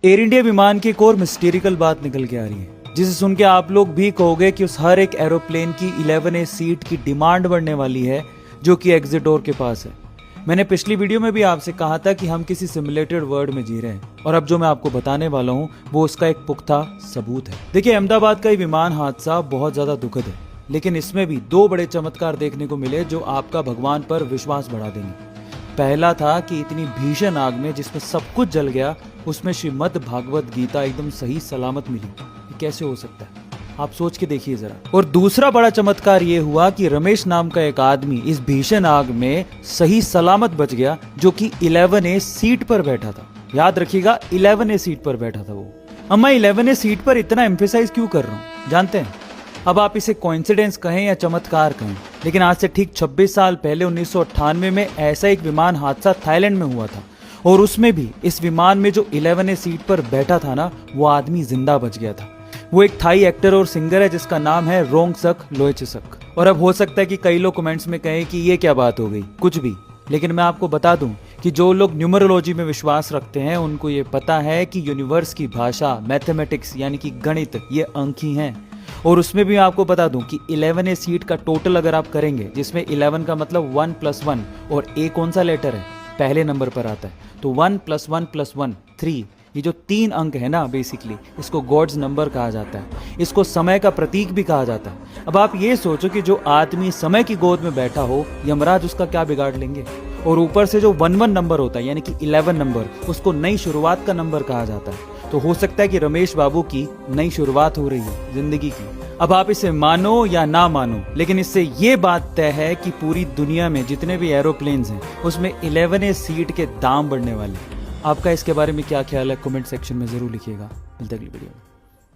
Air India विमान की एक और मिस्टीरिकल बात निकल के आ रही है, जिसे सुन के आप लोग भी कहोगे कि उस हर एक एरोप्लेन की 11A सीट की डिमांड बढ़ने वाली है, जो कि एग्जिट डोर के पास है। मैंने पिछली वीडियो में भी आपसे कहा था कि हम किसी सिमुलेटेड वर्ल्ड में जी रहे हैं, और अब जो मैं आपको बताने वाला हूँ वो उसका एक पुख्ता सबूत है। देखिए, अहमदाबाद का ये विमान हादसा बहुत ज्यादा दुखद है, लेकिन इसमें भी दो बड़े चमत्कार देखने को मिले जो आपका भगवान पर विश्वास बढ़ा देंगे। पहला था कि इतनी भीषण आग में जिसमें सब कुछ जल गया, उसमें श्रीमद् भागवत गीता एकदम सही सलामत मिली। ये कैसे हो सकता है, आप सोच के देखिए जरा। और दूसरा बड़ा चमत्कार ये हुआ कि रमेश नाम का एक आदमी इस भीषण आग में सही सलामत बच गया, जो कि 11A सीट पर बैठा था। याद रखिएगा, 11A सीट पर बैठा था वो। अब मैं 11A सीट पर इतना एम्फेसाइज क्यों कर रहा हूँ जानते हैं? अब आप इसे कोइंसिडेंस कहें या चमत्कार कहें, लेकिन आज से ठीक 26 साल पहले 1998 में ऐसा एक विमान हादसा थाईलैंड में हुआ था, और उसमें भी इस विमान में जो 11A सीट पर बैठा था ना, वो आदमी जिंदा बच गया था। वो एक थाई एक्टर और सिंगर है जिसका नाम है रोंगसक लोएचसक। और अब हो सकता है कि कई लोग कमेंट्स में कहें कि ये क्या बात हो गई, कुछ भी, लेकिन मैं आपको बता दूं कि जो लोग न्यूमरोलॉजी में विश्वास रखते हैं उनको ये पता है कि यूनिवर्स की भाषा मैथमेटिक्स यानी कि गणित ये अंक ही हैं। और उसमें भी मैं आपको बता दूं कि 11A सीट का टोटल अगर आप करेंगे, जिसमें 11 का मतलब 1 + 1, और A कौन सा लेटर है, पहले नंबर पर आता है, तो 1 + 1 + 1 3। ये जो 3 अंक है ना, बेसिकली इसको गॉड्स नंबर कहा जाता है, इसको समय का प्रतीक भी कहा जाता है। अब आप ये सोचो कि जो आदमी समय की गोद में बैठा हो, यमराज उसका क्या बिगाड़ लेंगे। और ऊपर से जो 11 नंबर होता है यानी कि 11 नंबर, उसको नई शुरुआत का नंबर कहा जाता है। तो हो सकता है कि रमेश बाबू की नई शुरुआत हो रही है जिंदगी की। अब आप इसे मानो या ना मानो, लेकिन इससे ये बात तय है कि पूरी दुनिया में जितने भी एरोप्लेन्स हैं उसमें 11A सीट के दाम बढ़ने वाले। आपका इसके बारे में क्या ख्याल है, कमेंट सेक्शन में जरूर लिखिएगा। मिलते अगली वीडियो में।